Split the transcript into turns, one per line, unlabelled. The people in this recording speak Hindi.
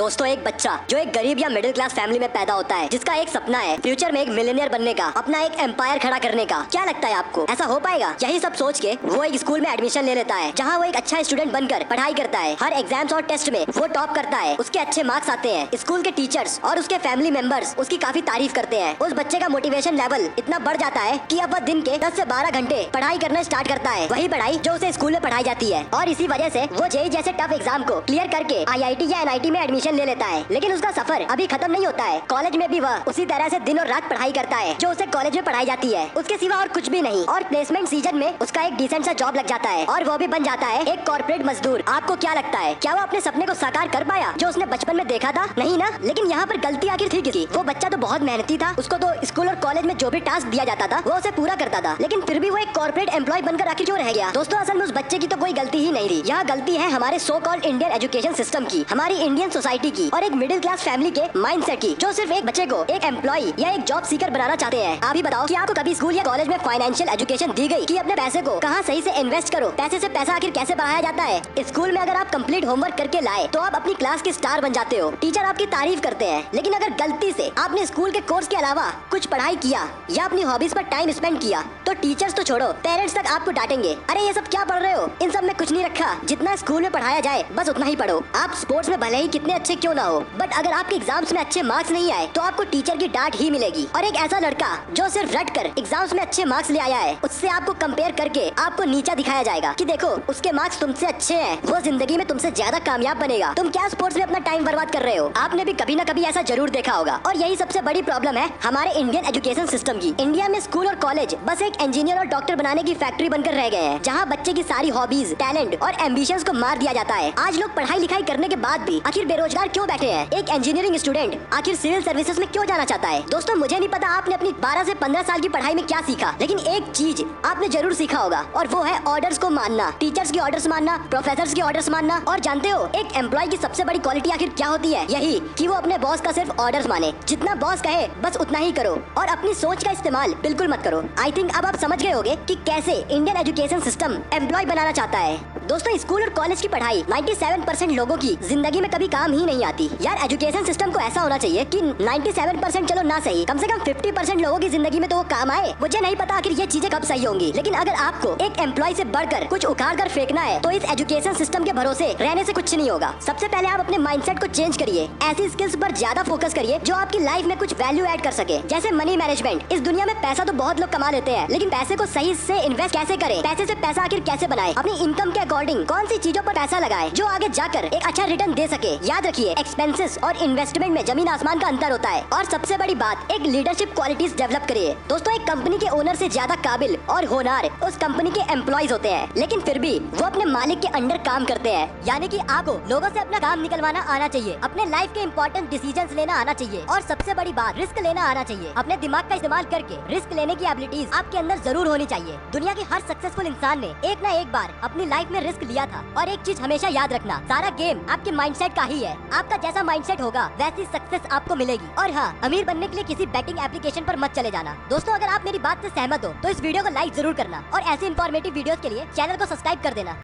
दोस्तों, एक बच्चा जो एक गरीब या मिडिल क्लास फैमिली में पैदा होता है, जिसका एक सपना है फ्यूचर में एक मिलियनियर बनने का, अपना एक एम्पायर खड़ा करने का। क्या लगता है आपको, ऐसा हो पाएगा? यही सब सोच के वो एक स्कूल में एडमिशन ले लेता है, जहाँ वो एक अच्छा स्टूडेंट बनकर पढ़ाई करता है। हर एग्जाम्स और टेस्ट में वो टॉप करता है, उसके अच्छे मार्क्स आते हैं। स्कूल के टीचर्स और उसके फैमिली मेंबर्स उसकी काफी तारीफ करते हैं। उस बच्चे का मोटिवेशन लेवल इतना बढ़ जाता है कि अब वह दिन के 10 से 12 घंटे पढ़ाई करना स्टार्ट करता है, वही पढ़ाई जो उसे स्कूल में पढ़ाई जाती है। और इसी वजह से वो जेईई जैसे टफ एग्जाम को क्लियर करके IIT या NIT में एडमिशन ले लेता है। लेकिन उसका सफर अभी खत्म नहीं होता है। कॉलेज में भी वह उसी तरह से दिन और रात पढ़ाई करता है जो उसे कॉलेज में पढ़ाई जाती है, उसके सिवा और कुछ भी नहीं। और प्लेसमेंट सीजन में उसका एक डिसेंट सा जॉब लग जाता है और वो भी बन जाता है एक कॉर्पोरेट मजदूर। आपको क्या लगता है, क्या वो अपने सपने को साकार कर पाया जो उसने बचपन में देखा था? नहीं ना। लेकिन यहाँ पर गलती आखिर थी किसकी? वो बच्चा तो बहुत मेहनती था, उसको तो स्कूल और कॉलेज में जो भी टास्क दिया जाता था वो उसे पूरा करता था, लेकिन फिर भी वो एक कॉर्पोरेट एम्प्लॉय बनकर आखिर क्यों रह गया? दोस्तों, असल में उस बच्चे की तो कोई गलती ही नहीं थी। यह गलती है हमारे so called Indian education system की, हमारी इंडियन सोसाइटी की और एक मिडिल क्लास फैमिली के माइंडसेट की, जो सिर्फ एक बच्चे को एक एम्प्लॉय या एक जॉब सीकर बनाना चाहते हैं। आप ही बताओ कि आपको कभी स्कूल या कॉलेज में फाइनेंशियल एजुकेशन दी गई कि अपने पैसे को कहाँ सही से इन्वेस्ट करो, पैसे से पैसा आखिर कैसे बढ़ाया जाता है? स्कूल में अगर आप कंप्लीट होमवर्क करके लाए तो आप अपनी क्लास के स्टार बन जाते हो, टीचर आपकी तारीफ करते हैं। लेकिन अगर गलती से आपने स्कूल के कोर्स के अलावा कुछ पढ़ाई किया या अपनी हॉबीज पर टाइम स्पेंड किया तो टीचर्स तो छोड़ो, पेरेंट्स तक आपको डांटेंगे। अरे ये सब क्या पढ़ रहे हो, इन सब में कुछ नहीं रखा, जितना स्कूल में पढ़ाया जाए बस उतना ही पढ़ो। आप स्पोर्ट्स में भले ही कितने अच्छे क्यों ना हो, बट अगर आपके एग्जाम्स में अच्छे मार्क्स नहीं आए तो आपको टीचर की डांट ही मिलेगी। और एक ऐसा लड़का जो सिर्फ रट कर एग्जाम्स में अच्छे मार्क्स ले आया है, उससे आपको कंपेयर करके आपको नीचा दिखाया जाएगा कि देखो उसके मार्क्स तुमसे अच्छे हैं, वो जिंदगी में तुमसे ज्यादा कामयाब बनेगा, तुम क्या स्पोर्ट्स में अपना टाइम बर्बाद कर रहे हो? आपने भी कभी ना कभी ऐसा जरूर देखा होगा। और यही सबसे बड़ी प्रॉब्लम है हमारे इंडियन एजुकेशन सिस्टम की। इंडिया में स्कूल और कॉलेज बस एक इंजीनियर और डॉक्टर बनाने की फैक्ट्री बनकर रह गए हैं, जहाँ बच्चे की सारी हॉबीज, टैलेंट और एम्बिशंस को मार दिया जाता है। आज लोग पढ़ाई लिखाई करने के बाद भी आखिर बेरोजगार क्यों बैठे हैं? एक इंजीनियरिंग स्टूडेंट आखिर सिविल सर्विसेज में क्यों जाना चाहता है? दोस्तों, मुझे नहीं पता आपने अपनी 12 से 15 साल की पढ़ाई में क्या सीखा, लेकिन एक चीज आपने जरूर सीखा होगा और वो है ऑर्डर्स को मानना, टीचर्स की ऑर्डर्स मानना, प्रोफेसर्स की ऑर्डर्स मानना। और जानते हो एक एम्प्लॉय की सबसे बड़ी क्वालिटी आखिर क्या होती है? यही कि वो अपने बॉस का सिर्फ ऑर्डर्स माने, जितना बॉस कहे बस उतना ही करो और अपनी सोच का इस्तेमाल बिल्कुल मत करो। आई थिंक अब आप समझ गए होंगे कि कैसे इंडियन एजुकेशन सिस्टम एम्प्लॉय बनाना चाहता है। दोस्तों, स्कूल और कॉलेज की पढ़ाई 97% लोगों की जिंदगी में कभी काम ही नहीं आती। यार, एजुकेशन सिस्टम को ऐसा होना चाहिए कि 97% चलो ना सही, कम से कम 50% लोगों की जिंदगी में तो वो काम आए। मुझे नहीं पता आखिर ये चीजें कब सही होंगी, लेकिन अगर आपको एक एम्प्लॉय से बढ़कर कुछ उखाड़ कर फेंकना है तो इस एजुकेशन सिस्टम के भरोसे रहने से कुछ नहीं होगा। सबसे पहले आप अपने माइंडसेट को चेंज करिए, ऐसी स्किल्स पर ज्यादा फोकस करिए जो आपकी लाइफ में कुछ वैल्यू ऐड कर सके, जैसे मनी मैनेजमेंट। इस दुनिया में पैसा तो बहुत लोग कमा लेते हैं, लेकिन पैसे को सही से इन्वेस्ट कैसे करें, पैसे से पैसा आखिर कैसे बनाए, अपनी इनकम के अकॉर्डिंग कौन सी चीजों पर पैसा लगाए जो आगे जाकर एक अच्छा रिटर्न दे सके। याद रखिए, एक्सपेंसेस और इन्वेस्टमेंट में जमीन आसमान का अंतर होता है। और सबसे बड़ी बात, एक लीडरशिप क्वालिटीज डेवलप करिए। दोस्तों, एक कंपनी के ओनर से ज्यादा काबिल और होनहार उस कंपनी के एम्प्लॉयज होते हैं, लेकिन फिर भी वो अपने मालिक के अंडर काम करते हैं। यानी कि आपको लोगों से अपना काम निकलवाना आना चाहिए, अपने लाइफ के इंपॉर्टेंट डिसीजंस लेना आना चाहिए और सबसे बड़ी बात, रिस्क लेना आना चाहिए। अपने दिमाग का इस्तेमाल करके रिस्क लेने की एबिलिटीज आपके अंदर जरूर होनी चाहिए। दुनिया के हर सक्सेसफुल इंसान ने एक ना एक बार अपनी लाइफ में रिस्क लिया था। और एक चीज हमेशा याद रखना, सारा गेम आपके माइंडसेट का ही है। आपका जैसा माइंडसेट होगा वैसी सक्सेस आपको मिलेगी। और हाँ, अमीर बनने के लिए किसी बेटिंग एप्लीकेशन पर मत चले जाना। दोस्तों, अगर आप मेरी बात से सहमत हो तो इस वीडियो को लाइक जरूर करना और ऐसे इंफॉर्मेटिव वीडियोस के लिए चैनल को सब्सक्राइब कर देना।